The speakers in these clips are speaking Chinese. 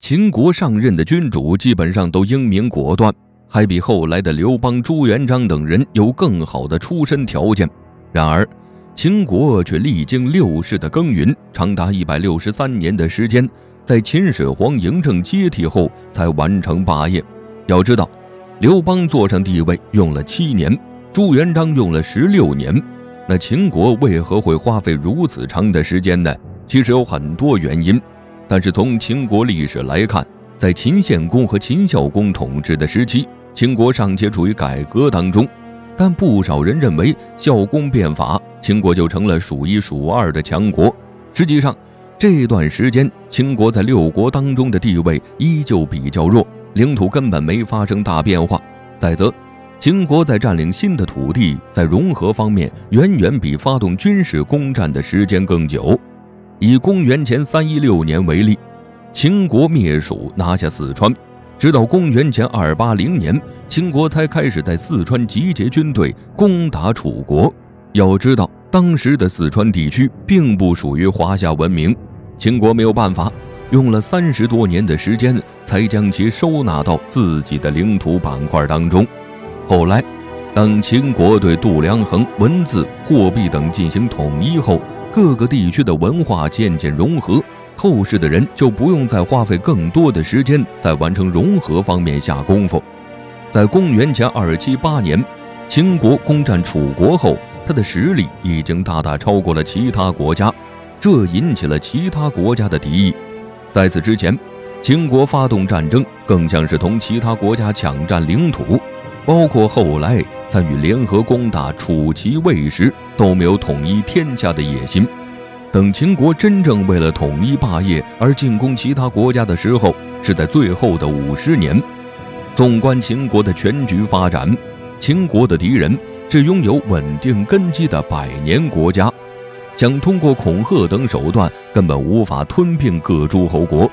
秦国上任的君主基本上都英明果断，还比后来的刘邦、朱元璋等人有更好的出身条件。然而，秦国却历经6世的耕耘，长达163年的时间，在秦始皇嬴政接替后才完成霸业。要知道，刘邦坐上帝位用了7年，朱元璋用了16年，那秦国为何会花费如此长的时间呢？其实有很多原因。但是从秦国历史来看，在秦献公和秦孝公统治的时期，秦国尚且处于改革当中，但不少人认为孝公变法，秦国就成了数1数2的强国。实际上，这段时间秦国在6国当中的地位依旧比较弱，领土根本没发生大变化。再则，秦国在占领新的土地，在融合方面远远比发动军事攻占的时间更久。以公元前316年为例，秦国灭蜀拿下四川，直到公元前280年，秦国才开始在四川集结军队攻打楚国。要知道，当时的四川地区并不属于华夏文明，秦国没有办法，用了30多年的时间才将其收纳到自己的领土板块当中。后来，当秦国对度量衡、文字、货币等进行统一后，各个地区的文化渐渐融合，后世的人就不用再花费更多的时间在完成融合方面下功夫。在公元前278年，秦国攻占楚国后，他的实力已经大大超过了其他国家，这引起了其他国家的敌意。在此之前，秦国发动战争更像是同其他国家抢占领土，包括后来参与联合攻打楚齐魏时，都没有统一天下的野心。等秦国真正为了统一霸业而进攻其他国家的时候，是在最后的50年。纵观秦国的全局发展，秦国的敌人是拥有稳定根基的百年国家，想通过恐吓等手段根本无法吞并各诸侯国。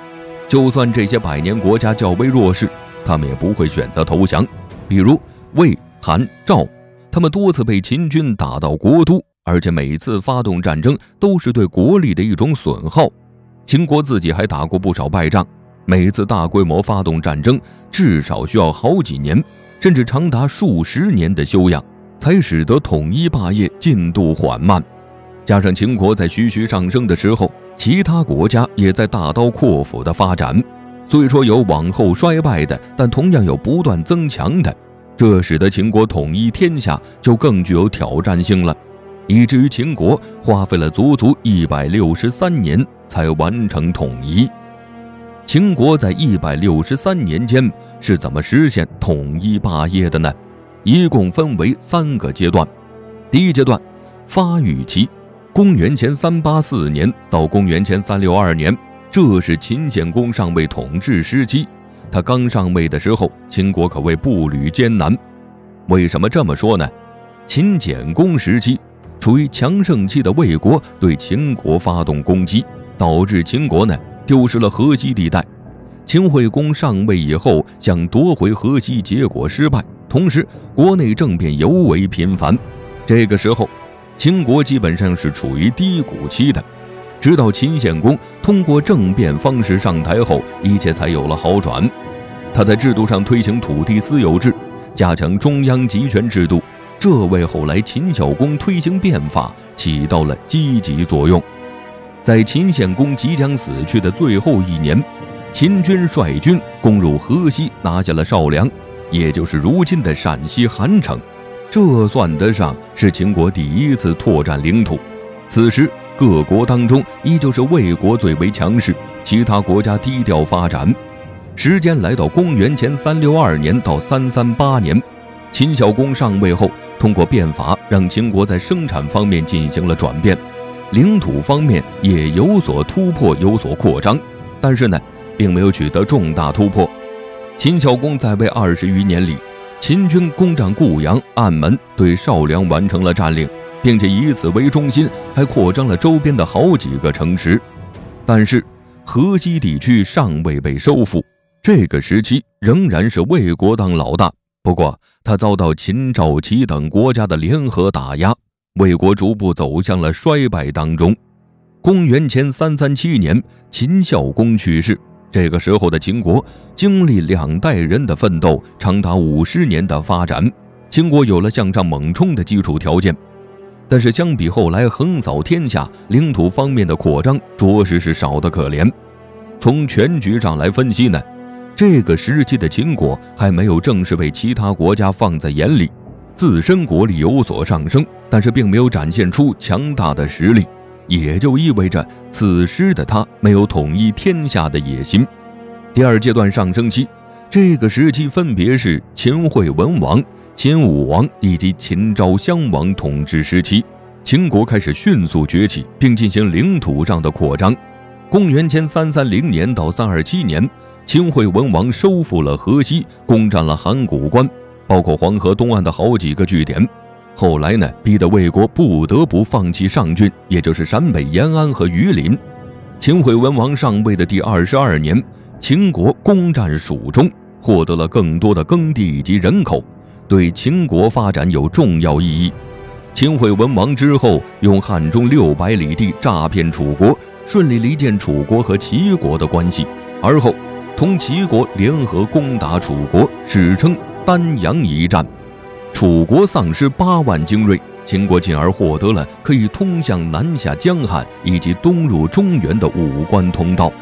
就算这些百年国家较为弱势，他们也不会选择投降。比如魏、韩、赵，他们多次被秦军打到国都，而且每次发动战争都是对国力的一种损耗。秦国自己还打过不少败仗，每次大规模发动战争至少需要好几年，甚至长达数十年的休养，才使得统一霸业进度缓慢。加上秦国在徐徐上升的时候，其他国家也在大刀阔斧的发展，虽说有往后衰败的，但同样有不断增强的，这使得秦国统一天下就更具有挑战性了，以至于秦国花费了足足163年才完成统一。秦国在163年间是怎么实现统一霸业的呢？一共分为3个阶段。第一阶段，发育期，公元前384年到公元前362年，这是秦献公上位统治时期。他刚上位的时候，秦国可谓步履艰难。为什么这么说呢？秦简公时期，处于强盛期的魏国对秦国发动攻击，导致秦国丢失了河西地带。秦惠公上位以后，想夺回河西，结果失败，同时国内政变尤为频繁。这个时候，秦国基本上是处于低谷期的。直到秦献公通过政变方式上台后，一切才有了好转。他在制度上推行土地私有制，加强中央集权制度，这为后来秦孝公推行变法起到了积极作用。在秦献公即将死去的最后1年，秦军率军攻入河西，拿下了邵梁，也就是如今的陕西韩城。这算得上是秦国第一次拓展领土。此时各国当中依旧是魏国最为强势，其他国家低调发展。时间来到公元前362年到338年，秦孝公上位后，通过变法让秦国在生产方面进行了转变，领土方面也有所突破，有所扩张，但是并没有取得重大突破。秦孝公在位20余年里，秦军攻占固阳、暗门，对邵梁完成了占领，并且以此为中心，还扩张了周边的好几个城池。但是河西地区尚未被收复，这个时期仍然是魏国当老大。不过他遭到秦、赵、齐等国家的联合打压，魏国逐步走向了衰败当中。公元前337年，秦孝公去世，这个时候的秦国经历2代人的奋斗，长达50年的发展，秦国有了向上猛冲的基础条件。但是相比后来横扫天下，领土方面的扩张着实是少得可怜。从全局上来分析呢，这个时期的秦国还没有正式被其他国家放在眼里，自身国力有所上升，但是并没有展现出强大的实力，也就意味着此时的他没有统一天下的野心。第2阶段上升期，这个时期分别是秦惠文王、秦武王以及秦昭襄王统治时期，秦国开始迅速崛起，并进行领土上的扩张。公元前330年到327年，秦惠文王收复了河西，攻占了函谷关，包括黄河东岸的好几个据点。后来呢，逼得魏国不得不放弃上郡，也就是陕北延安和榆林。秦惠文王上位的第22年，秦国攻占蜀中，获得了更多的耕地以及人口，对秦国发展有重要意义。秦惠文王之后用汉中600里地诈骗楚国，顺利离间楚国和齐国的关系，而后同齐国联合攻打楚国，史称丹阳一战。楚国丧失8万精锐，秦国进而获得了可以通向南下江汉以及东入中原的5关通道。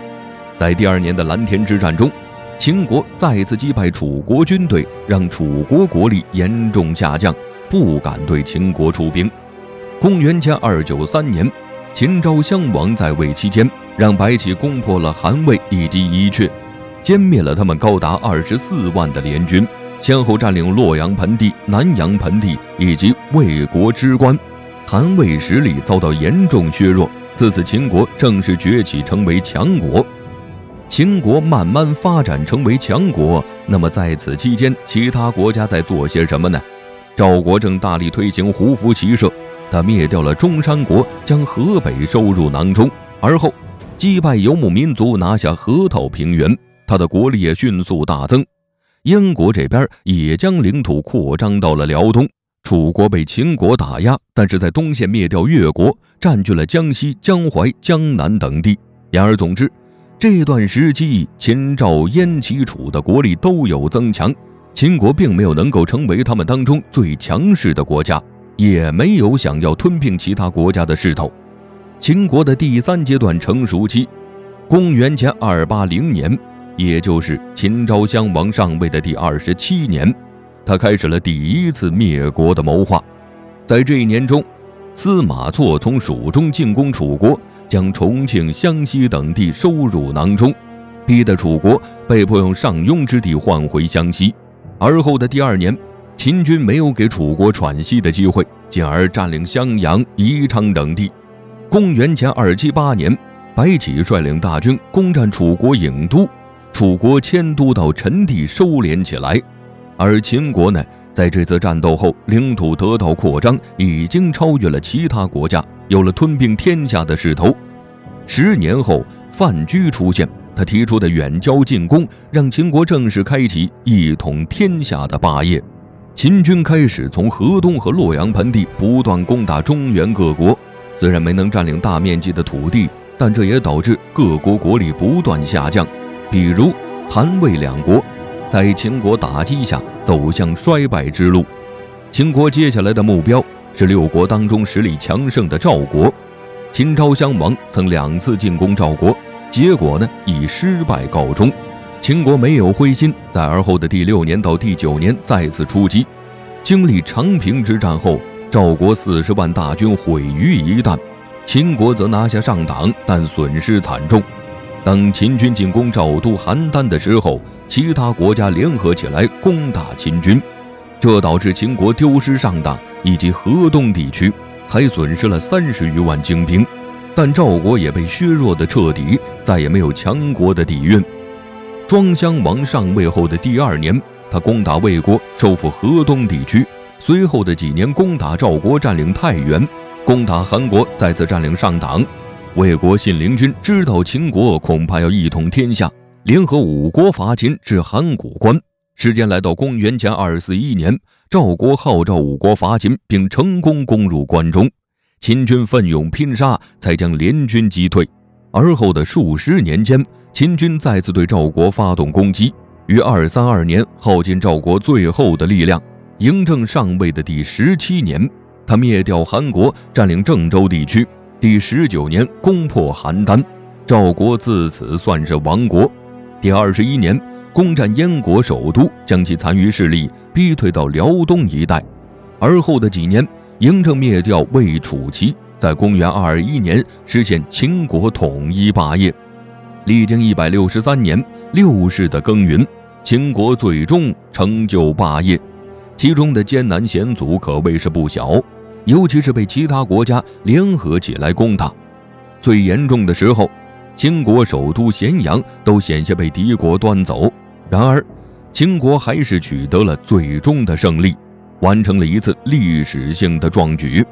在第2年的蓝田之战中，秦国再次击败楚国军队，让楚国国力严重下降，不敢对秦国出兵。公元前293年，秦昭襄王在位期间，让白起攻破了韩魏以及伊阙，歼灭了他们高达24万的联军，先后占领洛阳盆地、南阳盆地以及魏国之关，韩魏实力遭到严重削弱。自此，秦国正式崛起，成为强国。秦国慢慢发展成为强国，那么在此期间，其他国家在做些什么呢？赵国正大力推行胡服骑射，他灭掉了中山国，将河北收入囊中，而后击败游牧民族，拿下河套平原，他的国力也迅速大增。燕国这边也将领土扩张到了辽东，楚国被秦国打压，但是在东线灭掉越国，占据了江西、江淮、江南等地。言而总之，这段时期秦赵燕齐楚的国力都有增强，秦国并没有能够成为他们当中最强势的国家，也没有想要吞并其他国家的势头。秦国的第3阶段成熟期，公元前280年，也就是秦昭襄王上位的第27年，他开始了第1次灭国的谋划。在这一年中，司马错从蜀中进攻楚国，将重庆、湘西等地收入囊中，逼得楚国被迫用上庸之地换回湘西。而后的第2年，秦军没有给楚国喘息的机会，进而占领襄阳、宜昌等地。公元前278年，白起率领大军攻占楚国郢都，楚国迁都到陈地收敛起来。而秦国呢，在这次战斗后，领土得到扩张，已经超越了其他国家，有了吞并天下的势头。10年后，范雎出现，他提出的远交近攻，让秦国正式开启一统天下的霸业。秦军开始从河东和洛阳盆地不断攻打中原各国，虽然没能占领大面积的土地，但这也导致各国国力不断下降。比如韩魏2国在秦国打击下走向衰败之路。秦国接下来的目标是6国当中实力强盛的赵国。秦昭襄王曾2次进攻赵国，结果呢以失败告终。秦国没有灰心，在而后的第6年到第9年再次出击。经历长平之战后，赵国40万大军毁于一旦，秦国则拿下上党，但损失惨重。当秦军进攻赵都邯郸的时候，其他国家联合起来攻打秦军，这导致秦国丢失上党以及河东地区，还损失了30余万精兵。但赵国也被削弱的彻底，再也没有强国的底蕴。庄襄王上位后的第2年，他攻打魏国，收复河东地区，随后的几年攻打赵国，占领太原，攻打韩国，再次占领上党。魏国信陵君知道秦国恐怕要一统天下，联合5国伐秦至函谷关。时间来到公元前241年，赵国号召5国伐秦，并成功攻入关中。秦军奋勇拼杀，才将联军击退。而后的数十年间，秦军再次对赵国发动攻击。于232年耗尽赵国最后的力量，嬴政上位的第17年，他灭掉韩国，占领郑州地区。第19年攻破邯郸，赵国自此算是亡国。第21年攻占燕国首都，将其残余势力逼退到辽东一带。而后的几年，嬴政灭掉魏、楚、齐，在公元221年实现秦国统一霸业。历经163年6世的耕耘，秦国最终成就霸业，其中的艰难险阻可谓是不小，尤其是被其他国家联合起来攻打。最严重的时候，秦国首都咸阳都险些被敌国端走，然而秦国还是取得了最终的胜利，完成了一次历史性的壮举。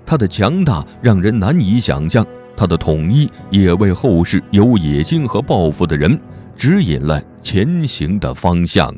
它的强大让人难以想象，它的统一也为后世有野心和抱负的人指引了前行的方向。